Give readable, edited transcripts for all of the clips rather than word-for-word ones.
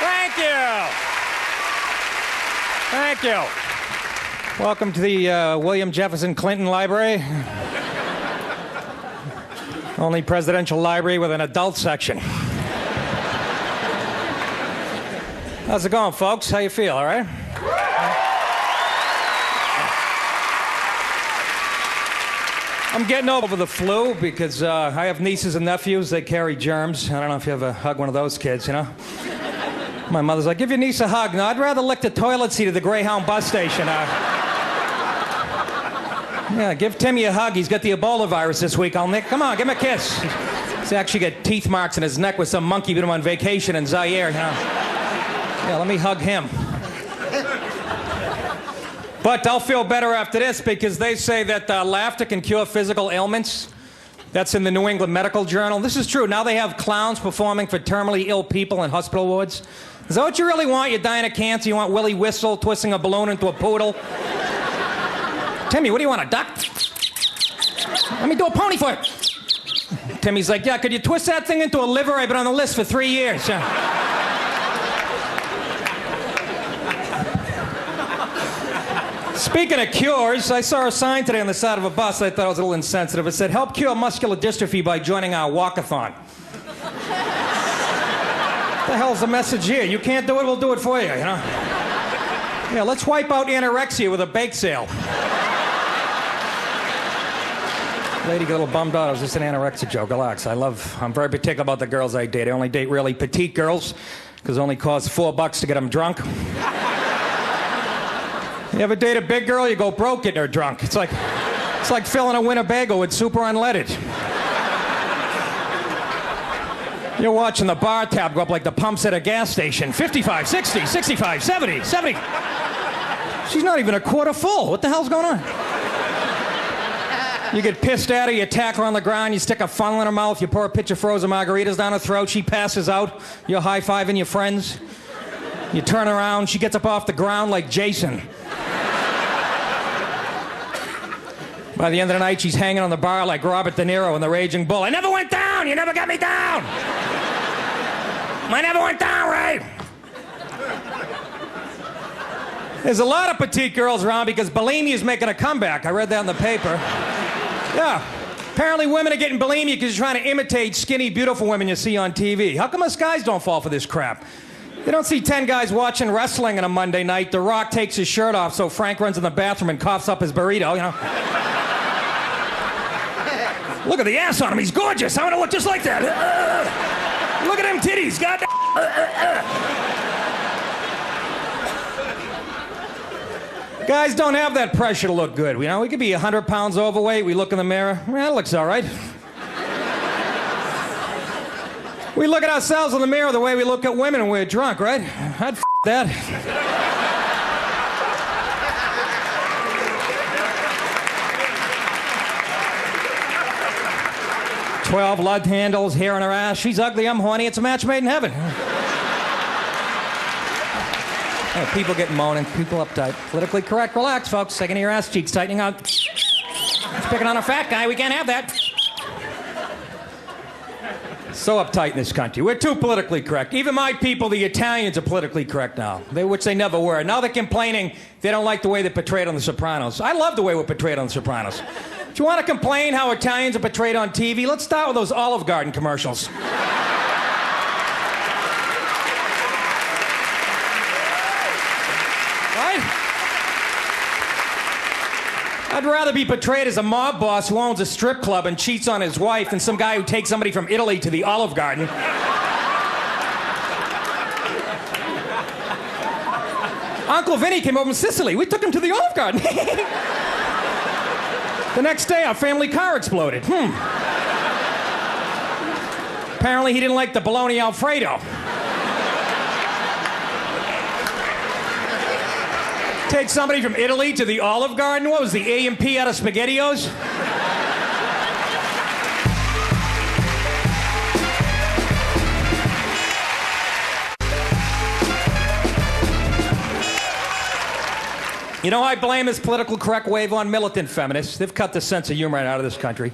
Thank you. Thank you. Welcome to the William Jefferson Clinton Library. Only presidential library with an adult section. How's it going, folks? How you feel, all right? I'm getting over the flu because I have nieces and nephews. They carry germs. I don't know if you ever hug one of those kids, you know? My mother's like, give your niece a hug. No, I'd rather lick the toilet seat at the Greyhound bus station. Yeah, give Timmy a hug. He's got the Ebola virus this week. Come on, give him a kiss. He's actually got teeth marks in his neck with some monkey with him on vacation in Zaire, you know? Yeah, let me hug him. But I'll feel better after this because they say that laughter can cure physical ailments. That's in the New England Medical Journal. This is true. Now they have clowns performing for terminally ill people in hospital wards. Is that what you really want? You're dying of cancer? You want Willie Whistle twisting a balloon into a poodle? Timmy, what do you want, a duck? Let me do a pony for it. Timmy's like, yeah, could you twist that thing into a liver? I've been on the list for 3 years. Speaking of cures, I saw a sign today on the side of a bus. I thought it was a little insensitive. It said, help cure muscular dystrophy by joining our walkathon. What the hell's the message here? You can't do it, we'll do it for you, you know? Yeah, let's wipe out anorexia with a bake sale. Lady got a little bummed out. It was just an anorexia joke. Relax. I'm very particular about the girls I date. I only date really petite girls because it only costs $4 to get them drunk. You ever date a big girl? You go broke getting her drunk. It's like filling a Winnebago with super unleaded. You're watching the bar tab go up like the pumps at a gas station. 55, 60, 65, 70, 70. She's not even a quarter full. What the hell's going on? You get pissed at her, you attack her on the ground, you stick a funnel in her mouth, you pour a pitcher of frozen margaritas down her throat, she passes out, you're high-fiving your friends. You turn around, she gets up off the ground like Jason. By the end of the night, she's hanging on the bar like Robert De Niro in The Raging Bull. I never went down! You never got me down! I never went down, right? There's a lot of petite girls around because bulimia is making a comeback. I read that in the paper. Yeah. Apparently women are getting bulimia because you're trying to imitate skinny, beautiful women you see on TV. How come us guys don't fall for this crap? You don't see 10 guys watching wrestling on a Monday night. The Rock takes his shirt off so Frank runs in the bathroom and coughs up his burrito, you know? Look at the ass on him. He's gorgeous. I want to look just like that. Look at them titties. Goddamn. Guys don't have that pressure to look good. You know, we could be 100 pounds overweight. We look in the mirror. Well, that looks all right. We look at ourselves in the mirror the way we look at women when we're drunk, right? I'd that. 12 lug handles, hair on her ass. She's ugly, I'm horny. It's a match made in heaven. Oh, people getting moaning, people uptight. Politically correct, relax, folks. Second your ass cheeks tightening up. It's picking on a fat guy, we can't have that. So uptight in this country. We're too politically correct. Even my people, the Italians, are politically correct now, which they never were. Now they're complaining they don't like the way they're portrayed on The Sopranos. I love the way we're portrayed on The Sopranos. If you want to complain how Italians are portrayed on TV, let's start with those Olive Garden commercials. I'd rather be portrayed as a mob boss who owns a strip club and cheats on his wife than some guy who takes somebody from Italy to the Olive Garden. Uncle Vinny came over from Sicily. We took him to the Olive Garden. The next day, our family car exploded. Apparently, he didn't like the bologna Alfredo. Take somebody from Italy to the Olive Garden? What was the A&P out of SpaghettiOs? You know, I blame this political correct wave on militant feminists. They've cut the sense of humor out of this country.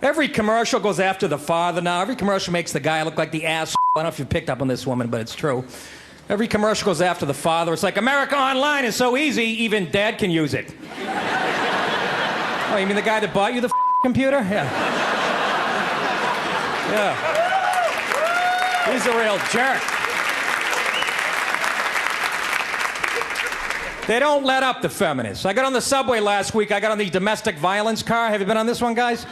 Every commercial goes after the father now. Every commercial makes the guy look like the ass. I don't know if you picked up on this woman, but it's true. Every commercial goes after the father. It's like, America Online is so easy, even dad can use it. Oh, you mean the guy that bought you the computer? Yeah. Yeah. He's a real jerk. They don't let up, the feminists. I got on the subway last week. I got on the domestic violence car. Have you been on this one, guys?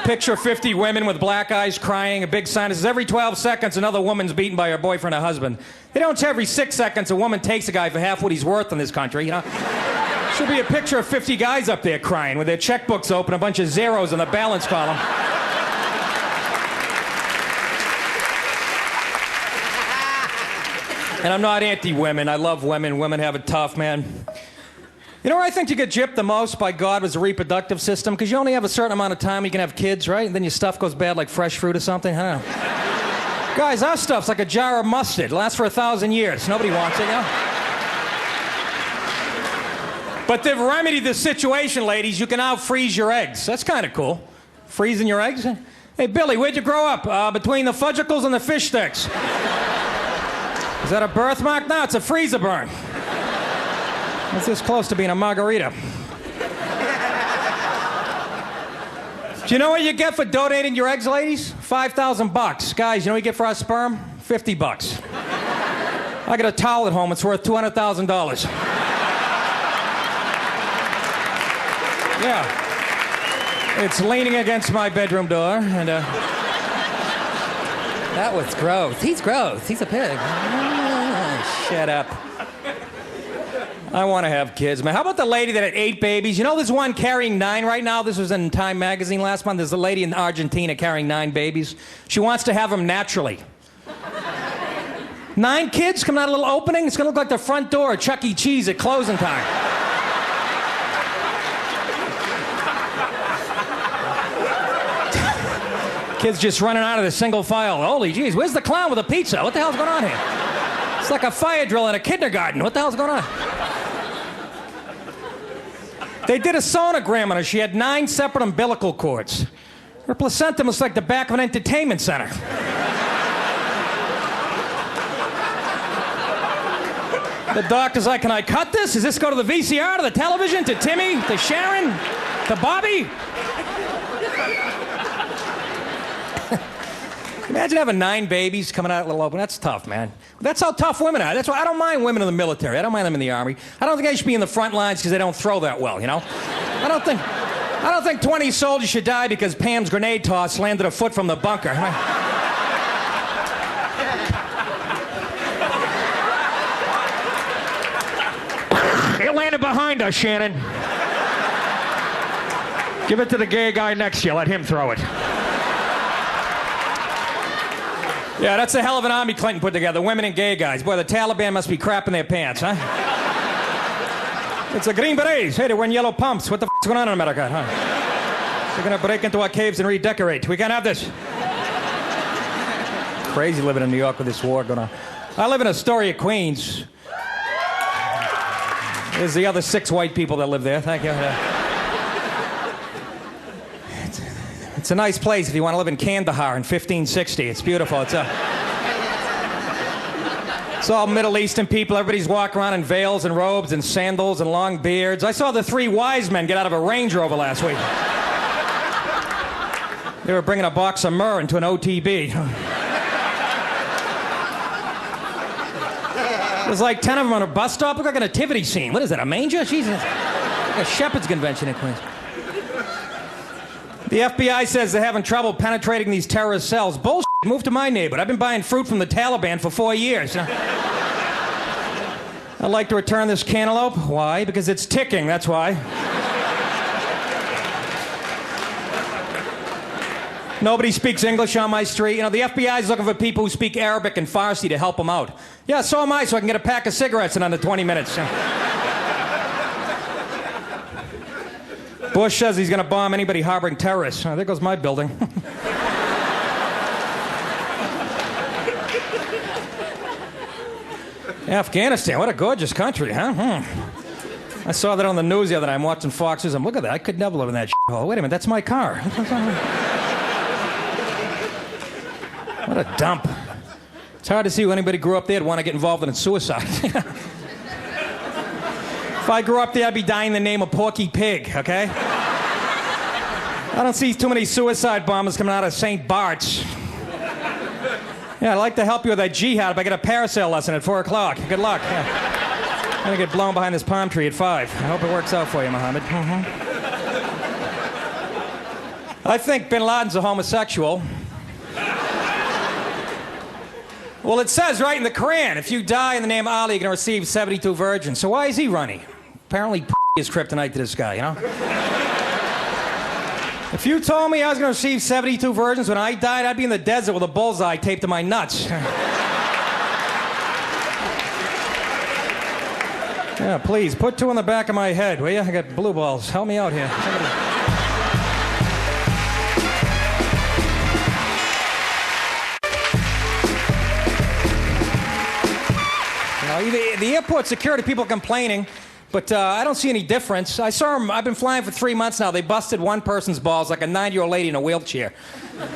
Picture 50 women with black eyes crying. A big sign that says, every 12 seconds, another woman's beaten by her boyfriend or husband. They don't say every 6 seconds a woman takes a guy for half what he's worth in this country, you know? Should be a picture of 50 guys up there crying with their checkbooks open, a bunch of zeros in the balance column. And I'm not anti-women. I love women. Women have it tough, man. You know where I think you get gypped the most by God was the reproductive system? Because you only have a certain amount of time you can have kids, right? And then your stuff goes bad like fresh fruit or something. I don't know. Guys, our stuff's like a jar of mustard. It lasts for 1,000 years. Nobody wants it, you know? But they've remedied this situation, ladies. You can now freeze your eggs. That's kind of cool. Freezing your eggs? Hey, Billy, where'd you grow up? Between the fudgicles and the fish sticks. Is that a birthmark? No, it's a freezer burn. It's this close to being a margarita. Do you know what you get for donating your eggs, ladies? $5,000. Guys, you know what you get for our sperm? $50. I got a towel at home. It's worth $200,000. Yeah. It's leaning against my bedroom door, and that was gross. He's gross. He's a pig. Shut up. I want to have kids, man. How about the lady that had 8 babies? You know there's one carrying 9 right now? This was in Time magazine last month. There's a lady in Argentina carrying 9 babies. She wants to have them naturally. 9 kids coming out of a little opening? It's going to look like the front door at Chuck E. Cheese at closing time. Kids just running out of the single file. Holy jeez, where's the clown with the pizza? What the hell's going on here? It's like a fire drill in a kindergarten. What the hell's going on? They did a sonogram on her. She had 9 separate umbilical cords. Her placenta was like the back of an entertainment center. The doctor's like, can I cut this? Does this go to the VCR, to the television, to Timmy, to Sharon, to Bobby? Imagine having 9 babies coming out a little open. That's tough, man. That's how tough women are. That's why I don't mind women in the military. I don't mind them in the Army. I don't think they should be in the front lines because they don't throw that well, you know? I don't think 20 soldiers should die because Pam's grenade toss landed a foot from the bunker. It landed behind us, Shannon. Give it to the gay guy next to you. Let him throw it. Yeah, that's a hell of an army Clinton put together. Women and gay guys. Boy, the Taliban must be crapping their pants, huh? It's the Green Berets. Hey, they're wearing yellow pumps. What the f***'s going on in America, huh? They're going to break into our caves and redecorate. We can't have this. Crazy living in New York with this war going on. I live in Astoria, Queens. There's the other 6 white people that live there. Thank you. It's a nice place if you want to live in Kandahar in 1560. It's beautiful. It's all Middle Eastern people. Everybody's walking around in veils and robes and sandals and long beards. I saw the 3 wise men get out of a Range Rover last week. They were bringing a box of myrrh into an OTB. There's like 10 of them on a bus stop. Look like a nativity scene. What is that, a manger? Jesus. Like a shepherd's convention in Queens. The FBI says they're having trouble penetrating these terrorist cells. Bullshit. Move to my neighborhood. I've been buying fruit from the Taliban for 4 years. I'd like to return this cantaloupe. Why? Because it's ticking, that's why. Nobody speaks English on my street. You know, the FBI is looking for people who speak Arabic and Farsi to help them out. Yeah, so am I, so I can get a pack of cigarettes in under 20 minutes. Bush says he's going to bomb anybody harboring terrorists. Oh, there goes my building. Afghanistan, what a gorgeous country, huh? I saw that on the news the other night. I'm watching Fox News. Look at that. I could never live in that shithole. Wait a minute, that's my car. What a dump. It's hard to see who anybody grew up there would want to get involved in suicide. If I grew up there, I'd be dying in the name of Porky Pig, okay? I don't see too many suicide bombers coming out of St. Bart's. Yeah, I'd like to help you with that jihad if I get a parasail lesson at 4 o'clock. Good luck. Yeah. I'm going to get blown behind this palm tree at 5. I hope it works out for you, Mohammed. I think bin Laden's a homosexual. Well, it says right in the Quran, if you die in the name of Ali, you're going to receive 72 virgins. So why is he running? Apparently, is kryptonite to this guy, you know? If you told me I was going to receive 72 virgins when I died, I'd be in the desert with a bullseye taped to my nuts. Yeah, please, put 2 in the back of my head, will you? I got blue balls. Help me out here. The airport security, people complaining, but I don't see any difference. I saw them, I've been flying for 3 months now. They busted one person's balls, like a 90-year-old lady in a wheelchair.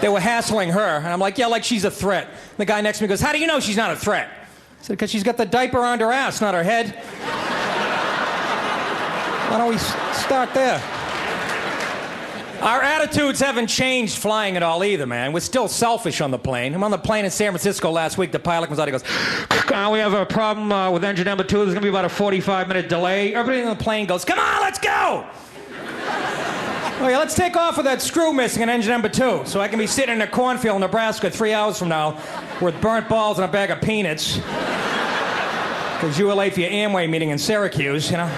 They were hassling her, and I'm like, yeah, like she's a threat. The guy next to me goes, how do you know she's not a threat? I said, because she's got the diaper around her ass, not her head. Why don't we start there? Our attitudes haven't changed flying at all either, man. We're still selfish on the plane. I'm on the plane in San Francisco last week. The pilot comes out, he goes, we have a problem with engine number 2. There's going to be about a 45-minute delay. Everybody on the plane goes, come on, let's go! Oh, yeah, let's take off with that screw missing in engine number 2 so I can be sitting in a cornfield in Nebraska 3 hours from now with burnt balls and a bag of peanuts. Because you were late for your Amway meeting in Syracuse, you know?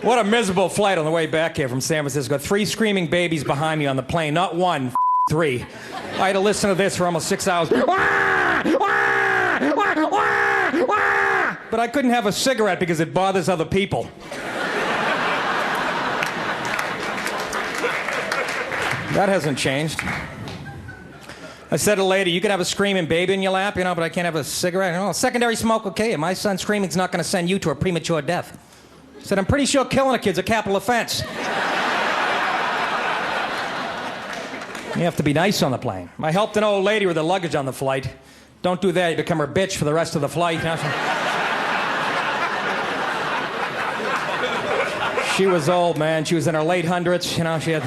What a miserable flight on the way back here from San Francisco. 3 screaming babies behind me on the plane. Not 1, 3. I had to listen to this for almost 6 hours. But I couldn't have a cigarette because it bothers other people. That hasn't changed. I said to a lady, you can have a screaming baby in your lap, you know, but I can't have a cigarette. No, secondary smoke, okay. My son screaming's not going to send you to a premature death. I said, I'm pretty sure killing a kid's a capital offense. You have to be nice on the plane. I helped an old lady with her luggage on the flight. Don't do that, you become her bitch for the rest of the flight. She was old, man. She was in her late hundreds. You know, she had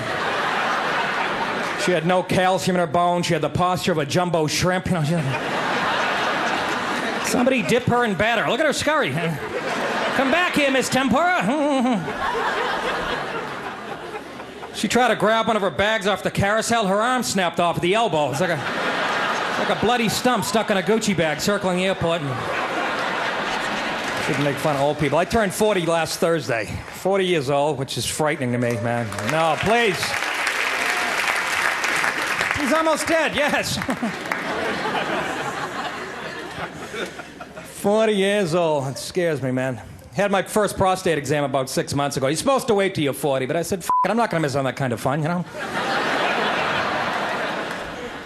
no calcium in her bones. She had the posture of a jumbo shrimp. You know, somebody dip her in batter. Look at her scurry. Come back here, Miss Tempura. She tried to grab one of her bags off the carousel. Her arm snapped off at the elbow. It's like a bloody stump stuck in a Gucci bag circling the airport. Shouldn't make fun of old people. I turned 40 last Thursday. 40 years old, which is frightening to me, man. No, please. He's almost dead, yes. 40 years old. It scares me, man. Had my first prostate exam about 6 months ago. You're supposed to wait till you're 40, but I said, F it, I'm not going to miss on that kind of fun, you know?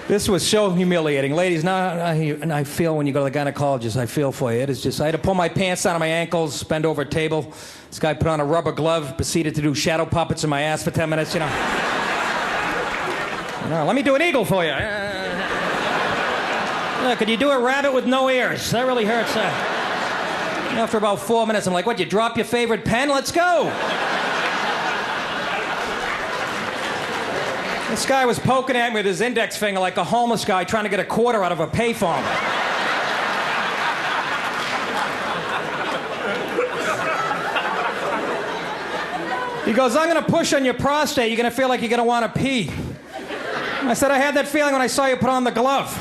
This was so humiliating. Ladies, now I feel when you go to the gynecologist, I feel for you. It is just, I had to pull my pants down on my ankles, bend over a table. This guy put on a rubber glove, proceeded to do shadow puppets in my ass for 10 minutes, you know? Let me do an eagle for you. Could you do a rabbit with no ears? That really hurts. After about 4 minutes, I'm like, what, you drop your favorite pen? Let's go. This guy was poking at me with his index finger like a homeless guy trying to get a quarter out of a payphone. He goes, I'm going to push on your prostate. You're going to feel like you're going to want to pee. I said, I had that feeling when I saw you put on the glove.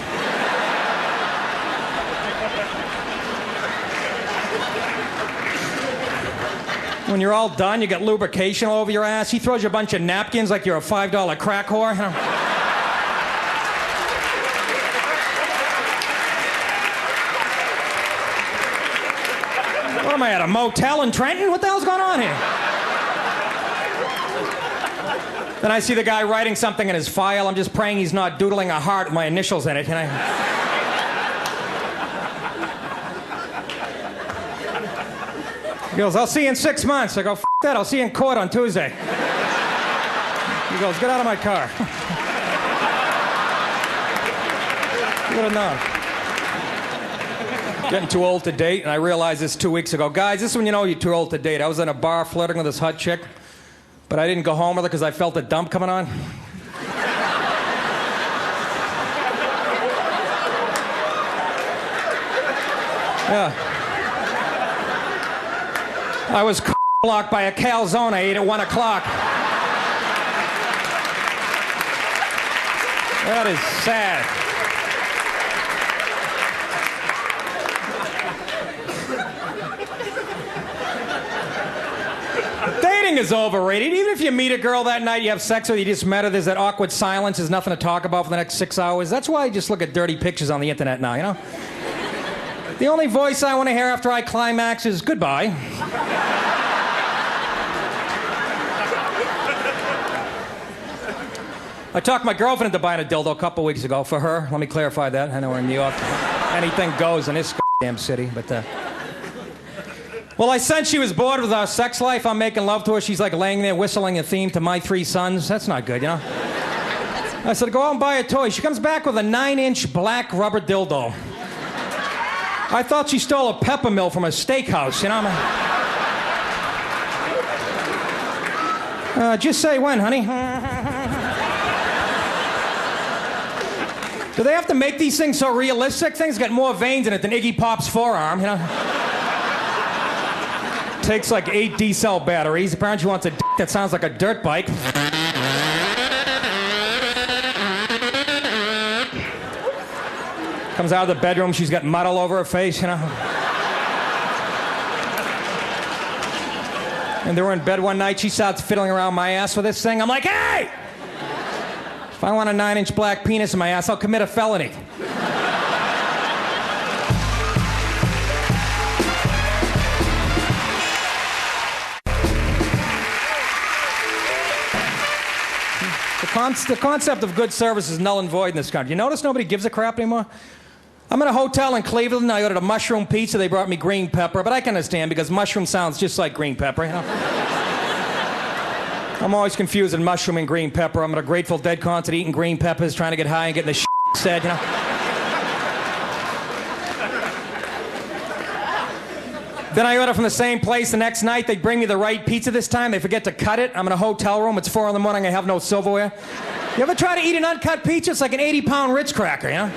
When you're all done, you get lubrication all over your ass. He throws you a bunch of napkins like you're a $5 crack whore. What am I at, a motel in Trenton? What the hell's going on here? Then I see the guy writing something in his file. I'm just praying he's not doodling a heart with my initials in it. And he goes, I'll see you in 6 months. I go, F that, I'll see you in court on Tuesday. He goes, get out of my car. would have known. Getting too old to date, and I realized this 2 weeks ago. Guys, this is when you know you're too old to date. I was in a bar flirting with this hot chick, but I didn't go home with her because I felt a dump coming on. Yeah. I was blocked by a calzone I ate at 1 o'clock. That is sad. Dating is overrated. Even if you meet a girl that night, you have sex with her, you just met her, there's that awkward silence, there's nothing to talk about for the next 6 hours. That's why I just look at dirty pictures on the internet now, you know? The only voice I want to hear after I climax is goodbye. I talked my girlfriend into buying a dildo a couple weeks ago for her. Let me clarify that. I know we're in New York. Anything goes in this damn city, but... Well, I sensed she was bored with our sex life. I'm making love to her. She's like laying there whistling a theme to My Three Sons. That's not good, you know? I said, go out and buy a toy. She comes back with a 9-inch black rubber dildo. I thought she stole a pepper mill from a steakhouse, you know? Just say when, honey. Do they have to make these things so realistic? Things got more veins in it than Iggy Pop's forearm, you know? Takes like 8 D-cell batteries. Apparently she wants a dick that sounds like a dirt bike. Comes out of the bedroom, she's got mud all over her face, you know? And they were in bed one night, she starts fiddling around my ass with this thing. I'm like, hey! If I want a 9-inch black penis in my ass, I'll commit a felony. The concept of good service is null and void in this country. You notice nobody gives a crap anymore? I'm in a hotel in Cleveland. I ordered a mushroom pizza. They brought me green pepper, but I can understand because mushroom sounds just like green pepper, you know? I'm always confused in mushroom and green pepper. I'm at a Grateful Dead concert eating green peppers, trying to get high and getting the shit said, you know? Then I order from the same place the next night. They bring me the right pizza this time. They forget to cut it. I'm in a hotel room. It's 4 in the morning. I have no silverware. You ever try to eat an uncut pizza? It's like an 80-pound Ritz cracker, you know?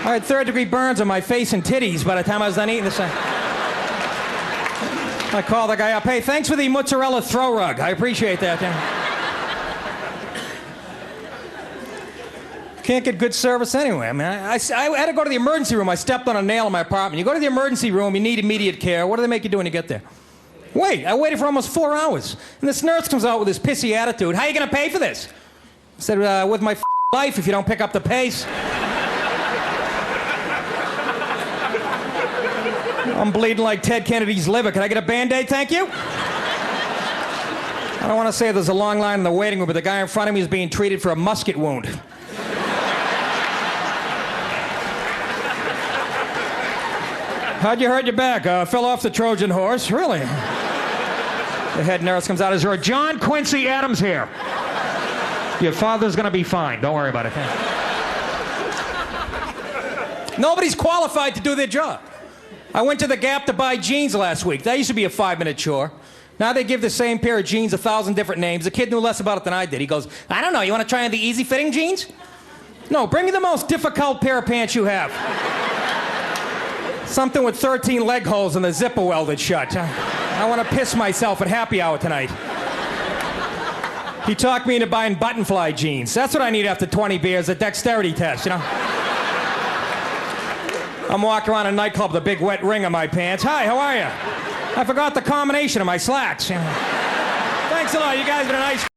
I had third-degree burns on my face and titties by the time I was done eating this thing. I called the guy up. Hey, thanks for the mozzarella throw rug. I appreciate that. Yeah. Can't get good service anyway. I mean, I had to go to the emergency room. I stepped on a nail in my apartment. You go to the emergency room, you need immediate care. What do they make you do when you get there? Wait. I waited for almost 4 hours. And this nurse comes out with this pissy attitude. How are you going to pay for this? I said, with my life if you don't pick up the pace. I'm bleeding like Ted Kennedy's liver. Can I get a Band-Aid, thank you? I don't want to say there's a long line in the waiting room, but the guy in front of me is being treated for a musket wound. How'd you hurt your back? Fell off the Trojan horse. Really? The head nurse comes out. Is there a John Quincy Adams here? Your father's going to be fine. Don't worry about it. Nobody's qualified to do their job. I went to the Gap to buy jeans last week. That used to be a 5-minute chore. Now they give the same pair of jeans 1,000 different names. The kid knew less about it than I did. He goes, I don't know, you want to try on the easy-fitting jeans? No, bring me the most difficult pair of pants you have. Something with 13 leg holes and the zipper welded shut. I want to piss myself at happy hour tonight. He talked me into buying buttonfly jeans. That's what I need after 20 beers, a dexterity test, you know? I'm walking around a nightclub with a big wet ring on my pants. Hi, how are you? I forgot the combination of my slacks. Thanks a lot. You guys have been a nice...